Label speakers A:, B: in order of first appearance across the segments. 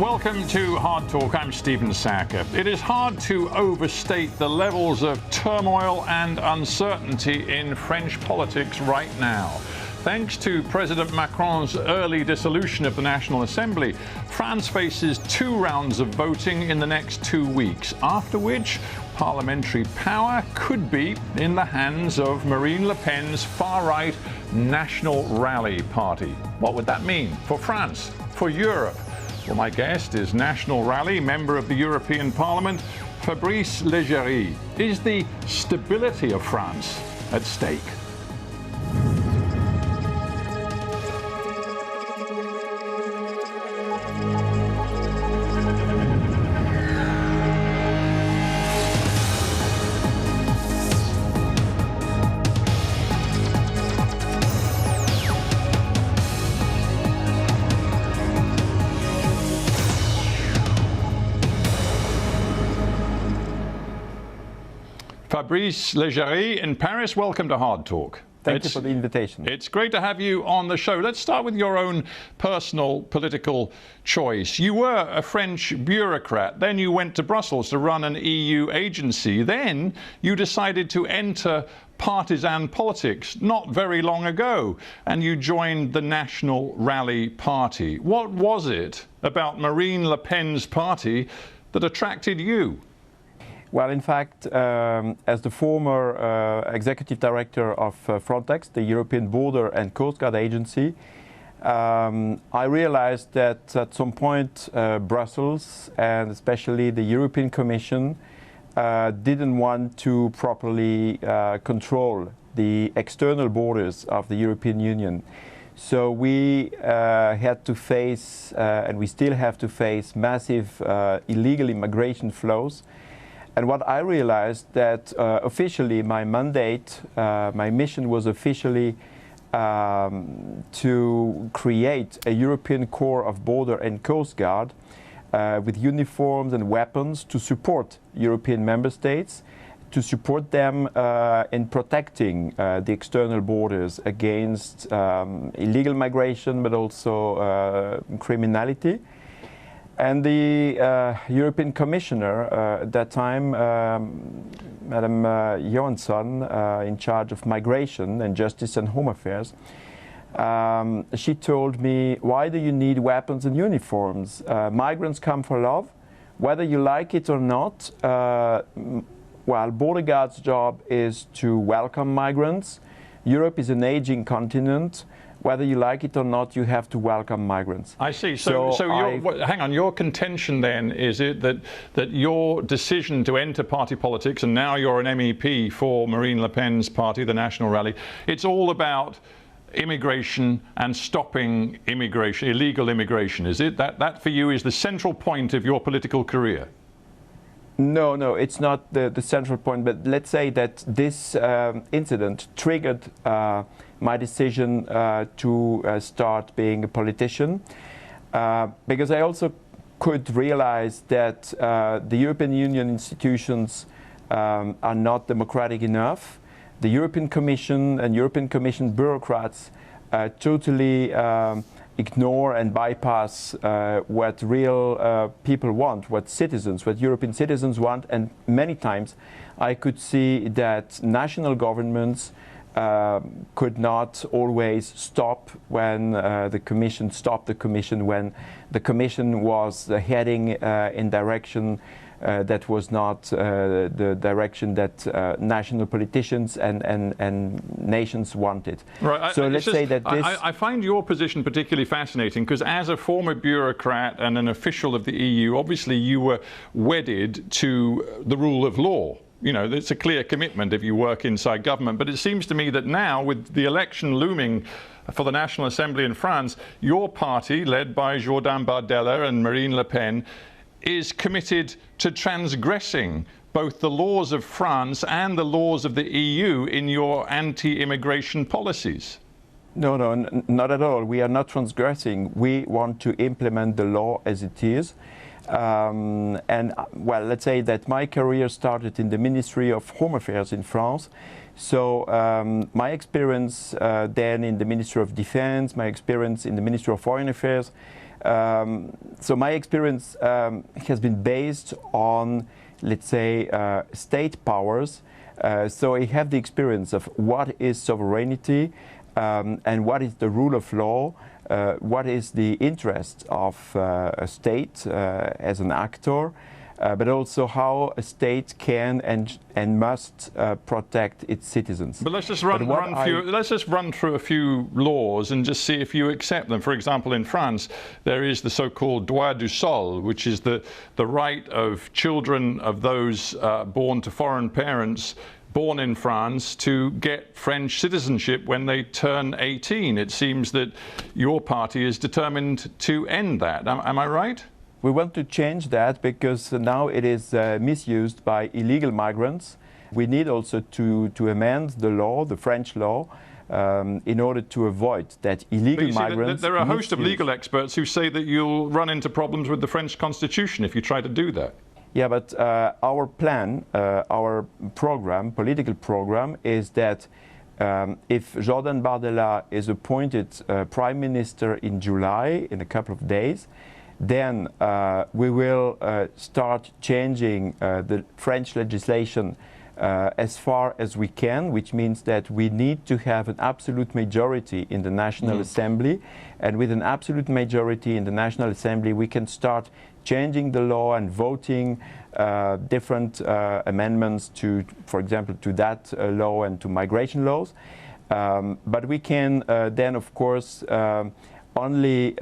A: Welcome to Hard Talk. I'm Stephen Sacker. It is hard to overstate the levels of turmoil and uncertainty in French politics right now. Thanks to President Macron's early dissolution of the National Assembly, France faces 2 rounds of voting in the next 2 weeks, after which parliamentary power could be in the hands of Marine Le Pen's far-right National Rally Party. What would that mean for France, for Europe? Well, my guest is National Rally member of the European Parliament, Fabrice Leggeri. Is the stability of France at stake? Fabrice Leggeri in Paris, welcome to Hard Talk.
B: Thank you for the invitation.
A: It's great to have you on the show. Let's start with your own personal political choice. You were a French bureaucrat, then you went to Brussels to run an EU agency. Then you decided to enter partisan politics not very long ago, and you joined the National Rally Party. What was it about Marine Le Pen's party that attracted you?
B: Well, in fact, as the former executive director of Frontex, the European Border and Coast Guard Agency, I realized that at some point Brussels and especially the European Commission didn't want to properly control the external borders of the European Union. So we had to face, and we still have to face, massive illegal immigration flows. And what I realized that officially my mandate, my mission was officially to create a European Corps of Border and Coast Guard with uniforms and weapons to support European member states, to support them in protecting the external borders against illegal migration, but also criminality. And the European Commissioner at that time, Madam Johansson, in charge of migration and justice and home affairs, she told me, why do you need weapons and uniforms? Migrants come for love, whether you like it or not. Well, border guards' job is to welcome migrants. Europe is an aging continent. Whether you like it or not, you have to welcome migrants.
A: I see. So hang on. Your contention then is it that your decision to enter party politics, and now you're an MEP for Marine Le Pen's party, the National Rally, it's all about immigration and stopping immigration, illegal immigration, is it? That for you is the central point of your political career?
B: No, it's not the central point, but let's say that this incident triggered my decision to start being a politician, because I also could realize that the European Union institutions are not democratic enough. The European Commission and European Commission bureaucrats totally ignore and bypass what real people want, what European citizens want, and many times I could see that national governments could not always stop when the Commission stopped the Commission, when the Commission was heading in direction that was not the direction that national politicians and nations wanted.
A: Right.
B: So let's say that this...
A: I find your position particularly fascinating because as a former bureaucrat and an official of the EU, obviously you were wedded to the rule of law. You know, it's a clear commitment if you work inside government. But it seems to me that now, with the election looming for the National Assembly in France, your party, led by Jordan Bardella and Marine Le Pen, is committed to transgressing both the laws of France and the laws of the EU in your anti-immigration policies.
B: No, not at all. We are not transgressing. We want to implement the law as it is. And well, let's say that my career started in the Ministry of Home Affairs in France. So my experience then in the Ministry of Defense, my experience in the Ministry of Foreign Affairs, so my experience has been based on, let's say, state powers. So I have the experience of what is sovereignty and what is the rule of law, what is the interest of a state as an actor, but also how a state can and must protect its citizens.
A: But let's just run through a few laws and just see if you accept them. For example, in France, there is the so-called droit du sol, which is the right of children of those born to foreign parents born in France to get French citizenship when they turn 18. It seems that your party is determined to end that. Am I right?
B: We want to change that because now it is misused by illegal migrants. We need also to amend the law, the French law, in order to avoid that illegal migrants.
A: There are a host of legal experts who say that you'll run into problems with the French Constitution if you try to do that.
B: Yeah, but our plan, our program, political program, is that if Jordan Bardella is appointed Prime Minister in July, in a couple of days, then we will start changing the French legislation as far as we can, which means that we need to have an absolute majority in the National Assembly. And with an absolute majority in the National Assembly, we can start changing the law and voting different amendments to, for example, to that law and to migration laws. But we can then, of course, only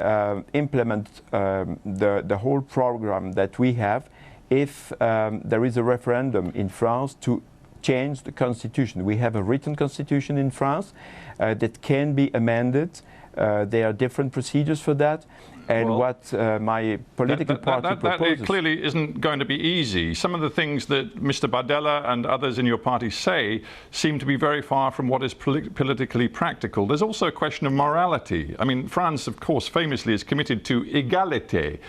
B: implement the whole program that we have if there is a referendum in France to change the constitution. We have a written constitution in France that can be amended. There are different procedures for that. And well, what my political party proposes...
A: That clearly isn't going to be easy. Some of the things that Mr. Bardella and others in your party say seem to be very far from what is politically practical. There's also a question of morality. I mean, France, of course, famously is committed to égalité.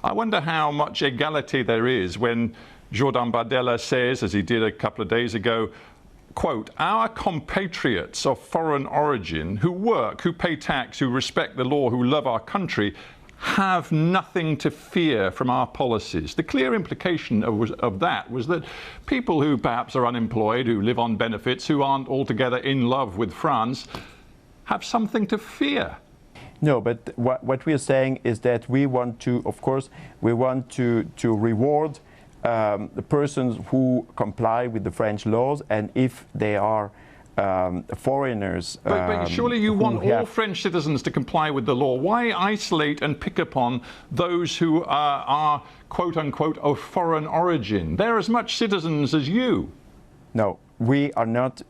A: I wonder how much égalité there is when Jordan Bardella says, as he did a couple of days ago, quote, our compatriots of foreign origin who work, who pay tax, who respect the law, who love our country, have nothing to fear from our policies. The clear implication of that was that people who perhaps are unemployed, who live on benefits, who aren't altogether in love with France, have something to fear.
B: No, but what we are saying is that we want to, of course, we want to reward the persons who comply with the French laws, and if they are foreigners.
A: But surely you want all French citizens to comply with the law. Why isolate and pick upon those who are quote unquote of foreign origin? They're as much citizens as you.
B: No, we are not.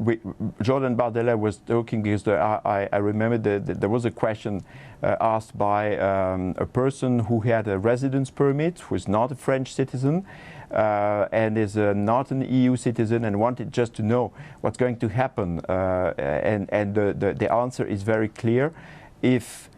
B: Jordan Bardella was talking because I remember that there was a question asked by a person who had a residence permit, who is not a French citizen, and is not an EU citizen, and wanted just to know what's going to happen. And the answer is very clear. If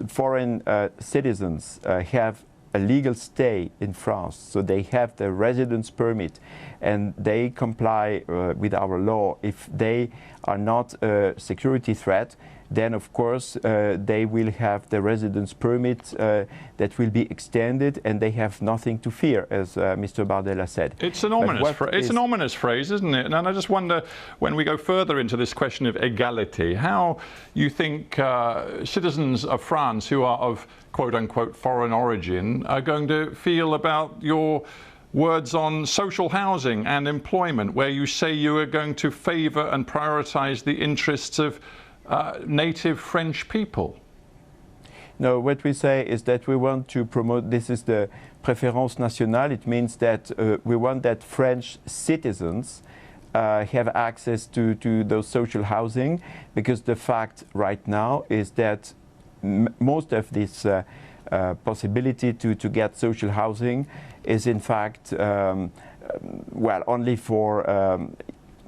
B: foreign citizens have a legal stay in France, so they have the residence permit and they comply with our law, if they are not a security threat, then of course they will have the residence permit that will be extended, and they have nothing to fear, as Mr. Bardella said.
A: It's an ominous phrase, isn't it? And I just wonder, when we go further into this question of égalité, how you think citizens of France who are of quote-unquote foreign origin are going to feel about your words on social housing and employment, where you say you are going to favour and prioritise the interests of native French people?
B: No, what we say is that we want to promote, this is the préférence nationale. It means that we want that French citizens have access to those social housing, because the fact right now is that most of this possibility to get social housing is in fact well, only for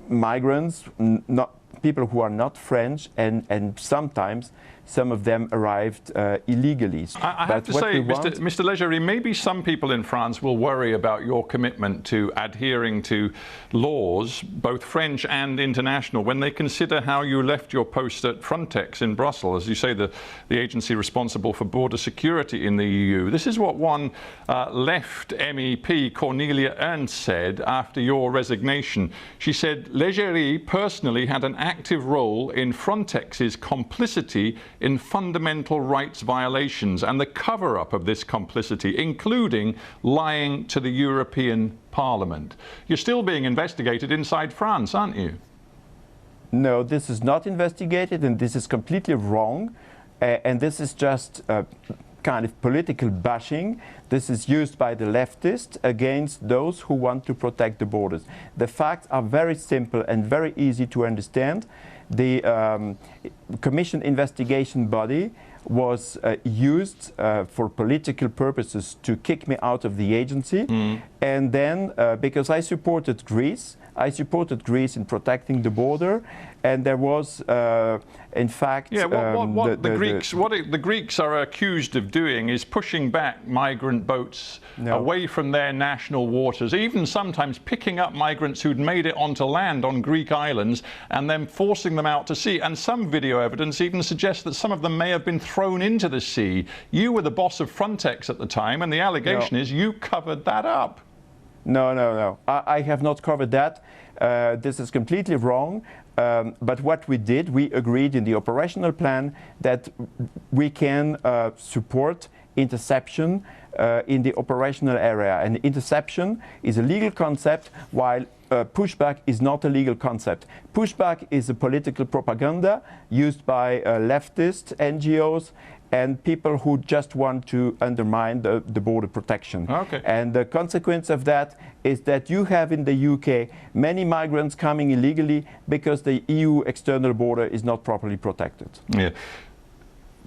B: migrants, not people who are not French, and sometimes some of them arrived illegally.
A: I have to say, Mr. Leggeri, maybe some people in France will worry about your commitment to adhering to laws, both French and international, when they consider how you left your post at Frontex in Brussels, as you say, the agency responsible for border security in the EU. This is what one left MEP, Cornelia Ernst, said after your resignation. She said, Leggeri personally had an active role in Frontex's complicity in fundamental rights violations and the cover-up of this complicity, including lying to the European Parliament. You're still being investigated inside France, aren't you?
B: No, this is not investigated, and this is completely wrong. And this is just kind of political bashing. This is used by the leftists against those who want to protect the borders. The facts are very simple and very easy to understand. The Commission investigation body was used for political purposes to kick me out of the agency. And then, because I supported Greece in protecting the border, and there was, in fact,
A: what the Greeks are accused of doing is pushing back migrant boats away from their national waters, even sometimes picking up migrants who'd made it onto land on Greek islands and then forcing them out to sea. And some video evidence even suggests that some of them may have been thrown into the sea. You were the boss of Frontex at the time, and the allegation is you covered that up.
B: No. I have not covered that. This is completely wrong. But what we did, we agreed in the operational plan that we can support interception in the operational area. And interception is a legal concept, while pushback is not a legal concept. Pushback is a political propaganda used by leftist NGOs and people who just want to undermine the border protection.
A: Okay.
B: And the consequence of that is that you have in the UK many migrants coming illegally because the EU external border is not properly protected.
A: Yeah.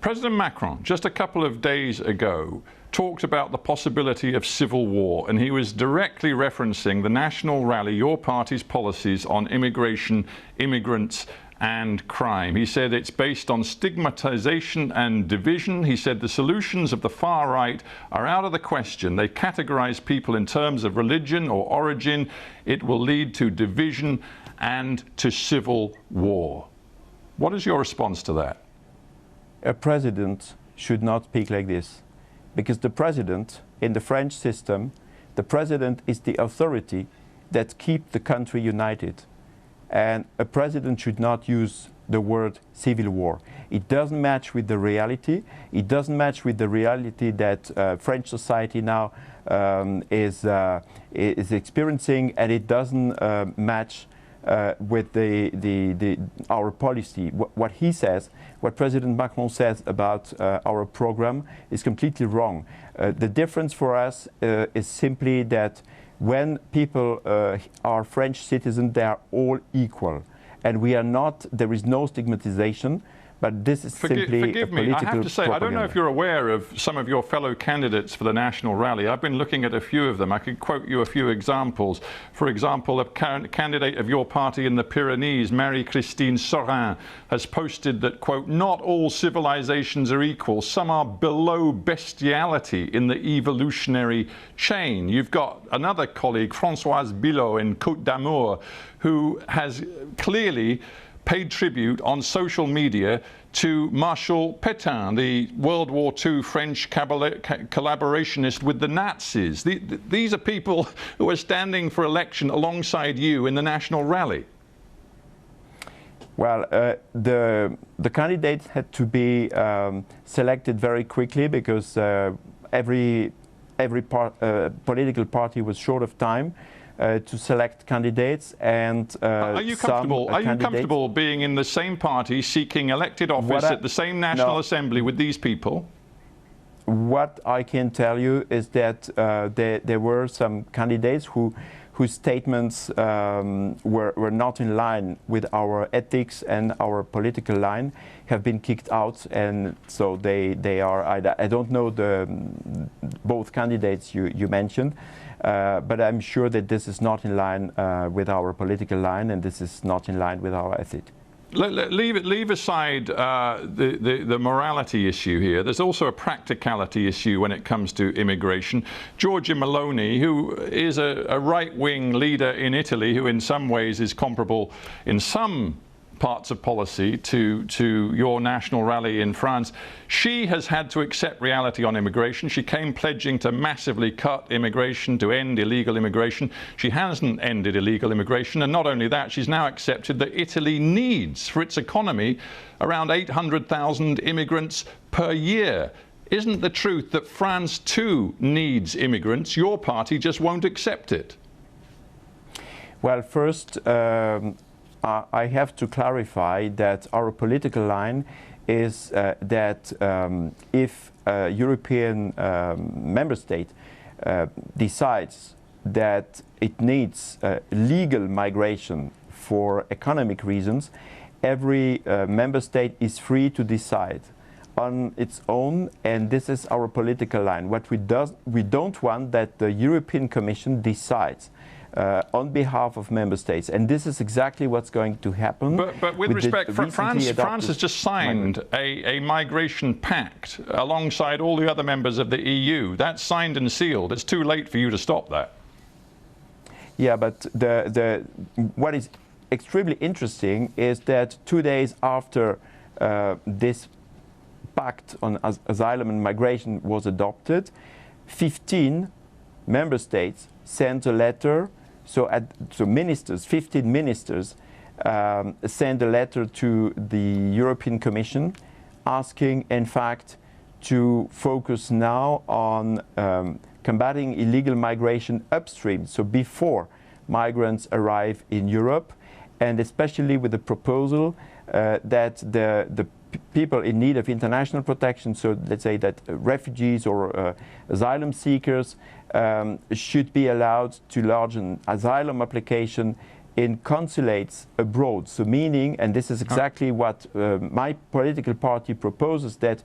A: President Macron, just a couple of days ago, talked about the possibility of civil war, and he was directly referencing the National Rally, your party's policies on immigration, immigrants, and crime. He said it's based on stigmatization and division. He said the solutions of the far right are out of the question. They categorize people in terms of religion or origin. It will lead to division and to civil war. What is your response to that?
B: A president should not speak like this, because the president, in the French system, the president is the authority that keeps the country united. And a president should not use the word civil war. It doesn't match with the reality. It doesn't match with the reality that French society now is experiencing, and it doesn't match with our policy. What he says, what President Macron says about our program is completely wrong. The difference for us is simply that when people are French citizens, they are all equal. And we are not, there is no stigmatization, but this is simply a political propaganda.
A: I have to say, I don't know if you're aware of some of your fellow candidates for the National Rally. I've been looking at a few of them. I could quote you a few examples. For example, a candidate of your party in the Pyrenees, Marie-Christine Sorin, has posted that, quote, not all civilizations are equal. Some are below bestiality in the evolutionary chain. You've got another colleague, Françoise Billot in Côte d'Amour, who has clearly paid tribute on social media to Marshal Pétain, the World War II French collaborationist with the Nazis. These are people who are standing for election alongside you in the National Rally.
B: Well, the candidates had to be selected very quickly because every political party was short of time to select candidates, and
A: are you comfortable being in the same party seeking elected office at the same National Assembly with these people?
B: What I can tell you is that there were some candidates whose statements were not in line with our ethics and our political line, have been kicked out, and so they are. I don't know both candidates you mentioned. But I'm sure that this is not in line with our political line, and this is not in line with our ethics.
A: Leave aside the morality issue here. There's also a practicality issue when it comes to immigration. Giorgia Meloni, who is a right-wing leader in Italy, who in some ways is comparable in some parts of policy to your national rally in France, she has had to accept reality on immigration. She came pledging to massively cut immigration, to end illegal immigration. She hasn't ended illegal immigration, and not only that, she's now accepted that Italy needs, for its economy, around 800,000 immigrants per year. Isn't the truth that France too needs immigrants? Your party just won't accept it.
B: Well, first, I have to clarify that our political line is that if a European member state decides that it needs legal migration for economic reasons, every member state is free to decide on its own, and this is our political line. What we don't want that the European Commission decides on behalf of member states, and this is exactly what's going to happen.
A: But with respect, France has just signed a migration pact alongside all the other members of the EU. That's signed and sealed. It's too late for you to stop that.
B: Yeah, but what is extremely interesting is that 2 days after this pact on asylum and migration was adopted, 15 member states sent a letter. So 15 ministers sent a letter to the European Commission asking, in fact, to focus now on combating illegal migration upstream, so before migrants arrive in Europe, and especially with the proposal that the people in need of international protection, so let's say that refugees or asylum seekers should be allowed to lodge an asylum application in consulates abroad. So meaning, and this is exactly what my political party proposes, that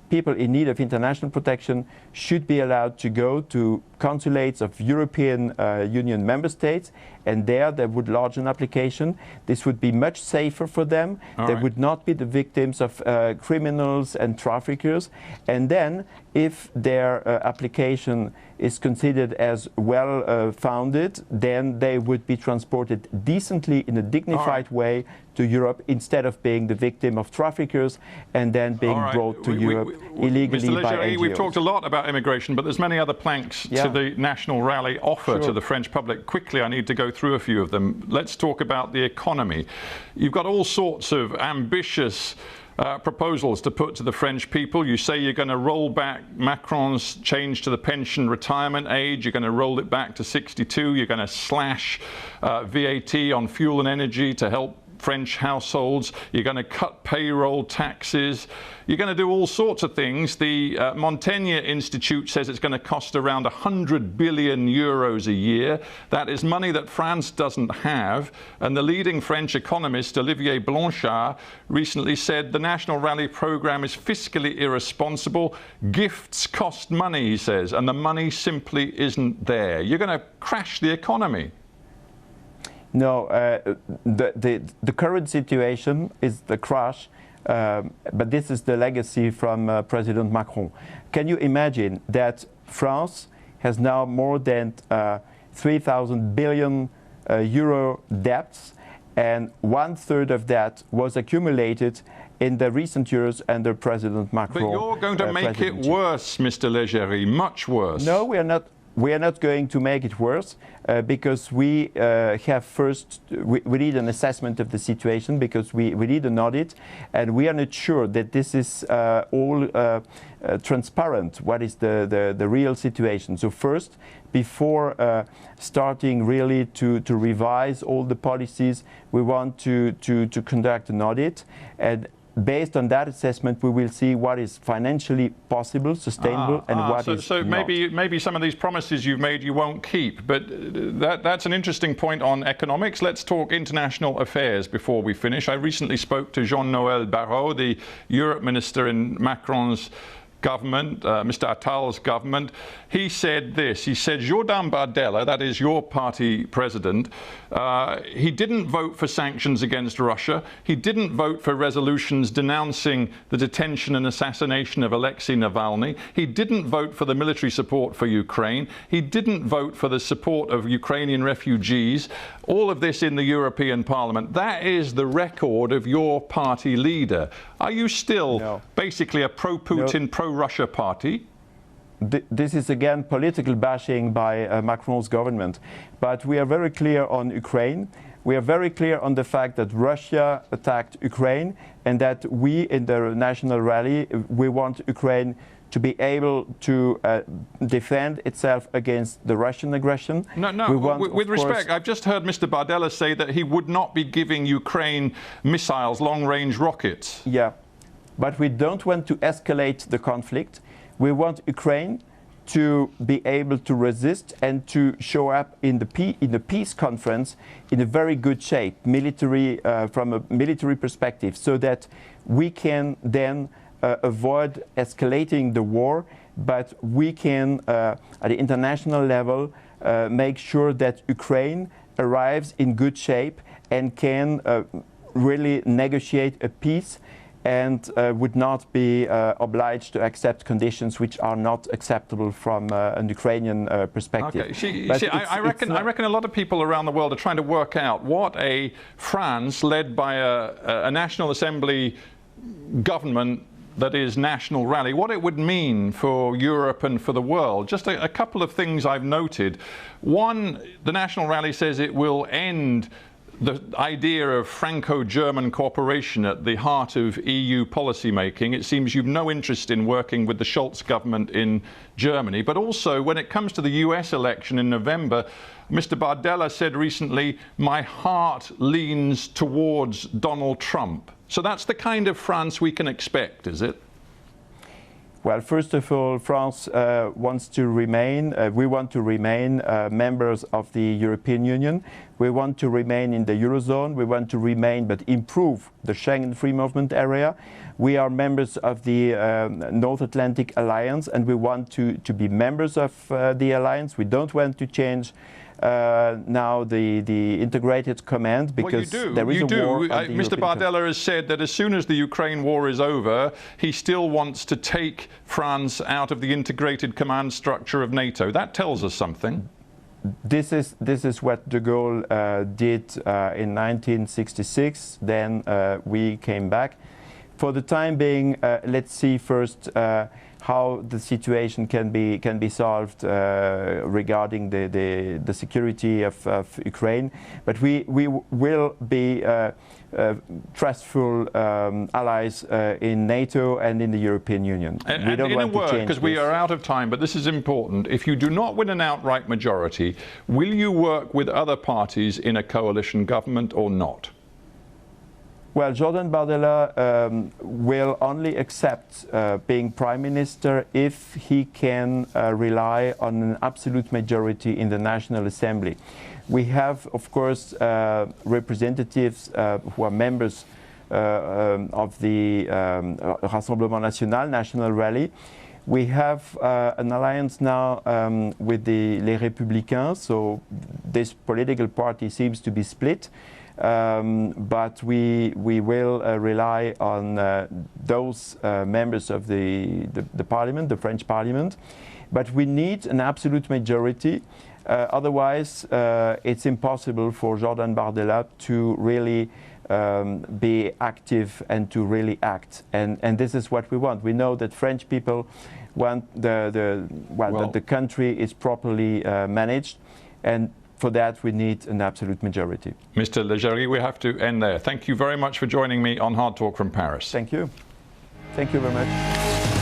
B: people in need of international protection should be allowed to go to consulates of European Union member states, and there they would lodge an application. This would be much safer for them. They would not be the victims of criminals and traffickers. And then, if their application is considered as well founded, then they would be transported decently in a dignified way to Europe, instead of being the victim of traffickers and then being brought to Europe illegally
A: Mr.
B: by
A: Leggeri,
B: NGOs.
A: we've talked a lot about immigration, but there's many other planks to the national rally offer to the French public. Quickly, I need to go through a few of them. Let's talk about the economy. You've got all sorts of ambitious proposals to put to the French people. You say you're going to roll back Macron's change to the pension retirement age. You're going to roll it back to 62. You're going to slash VAT on fuel and energy to help French households. You're going to cut payroll taxes. You're going to do all sorts of things. The Montaigne Institute says it's going to cost around 100 billion euros a year. That is money that France doesn't have. And the leading French economist, Olivier Blanchard, recently said the National Rally program is fiscally irresponsible. Gifts cost money, he says, and the money simply isn't there. You're going to crash the economy.
B: No, the current situation is the crash, but this is the legacy from President Macron. Can you imagine that France has now more than 3,000 billion euro debts, and 1/3 of that was accumulated in the recent years under President Macron.
A: But you're going to make it worse, Mr. Leggeri, much worse.
B: No, we are not. We are not going to make it worse because we have first, we need an assessment of the situation, because we need an audit, and we are not sure that this is all transparent, what is the real situation. So first, before starting really to revise all the policies, we want to conduct an audit, and based on that assessment, we will see what is financially possible, sustainable, and what is
A: so
B: not.
A: maybe some of these promises you've made you won't keep. But that's an interesting point on economics. Let's talk international affairs before we finish. I recently spoke to Jean-Noël Barrot, the Europe minister in Macron's government, Mr. Attal's government, he said this. He said, Jordan Bardella, that is your party president, he didn't vote for sanctions against Russia. He didn't vote for resolutions denouncing the detention and assassination of Alexei Navalny. He didn't vote for the military support for Ukraine. He didn't vote for the support of Ukrainian refugees. All of this in the European Parliament. That is the record of your party leader. Are you still basically a pro-Putin, pro-Russia party?
B: This is again political bashing by Macron's government. But we are very clear on Ukraine. We are very clear on the fact that Russia attacked Ukraine and that we in the National Rally, we want Ukraine to be able to defend itself against the Russian aggression.
A: With respect, I've just heard Mr. Bardella say that he would not be giving Ukraine missiles, long-range rockets.
B: Yeah, but we don't want to escalate the conflict. We want Ukraine to be able to resist and to show up in the peace conference in a very good shape, from a military perspective, so that we can then avoid escalating the war, but we can, at the international level, make sure that Ukraine arrives in good shape and can really negotiate a peace and would not be obliged to accept conditions which are not acceptable from an Ukrainian perspective.
A: Okay. I reckon a lot of people around the world are trying to work out what a France led by a National Assembly government that is National Rally, what it would mean for Europe and for the world. Just a couple of things I've noted. One, the National Rally says it will end the idea of Franco-German cooperation at the heart of EU policy making. It seems you've no interest in working with the Scholz government in Germany. But also, when it comes to the US election in November, Mr. Bardella said recently, my heart leans towards Donald Trump. So that's the kind of France we can expect, is it?
B: Well, first of all, France wants to remain, we want to remain members of the European Union. We want to remain in the Eurozone. We want to remain but improve the Schengen free movement area. We are members of the North Atlantic Alliance and we want to be members of the alliance. We don't want to change now the integrated command because there is a war on the
A: Mr. Bardella has said that as soon as the Ukraine war is over, he still wants to take France out of the integrated command structure of NATO. That tells us something.
B: This is what de Gaulle did in 1966. Then we came back. For the time being, let's see first how the situation can be solved regarding the security of Ukraine. But we will be trustful allies in NATO and in the European Union.
A: And in a word, because we are out of time, but this is important, if you do not win an outright majority, will you work with other parties in a coalition government or not?
B: Well, Jordan Bardella will only accept being Prime Minister if he can rely on an absolute majority in the National Assembly. We have, of course, representatives who are members of the Rassemblement National, National Rally. We have an alliance now with the Les Républicains, so this political party seems to be split. But we will rely on those members of the parliament, the French parliament. But we need an absolute majority. Otherwise, it's impossible for Jordan Bardella to really be active and to really act. And this is what we want. We know that French people want that the country is properly managed. And for that, we need an absolute majority.
A: Mr. Leggeri, we have to end there. Thank you very much for joining me on Hard Talk from Paris.
B: Thank you. Thank you very much.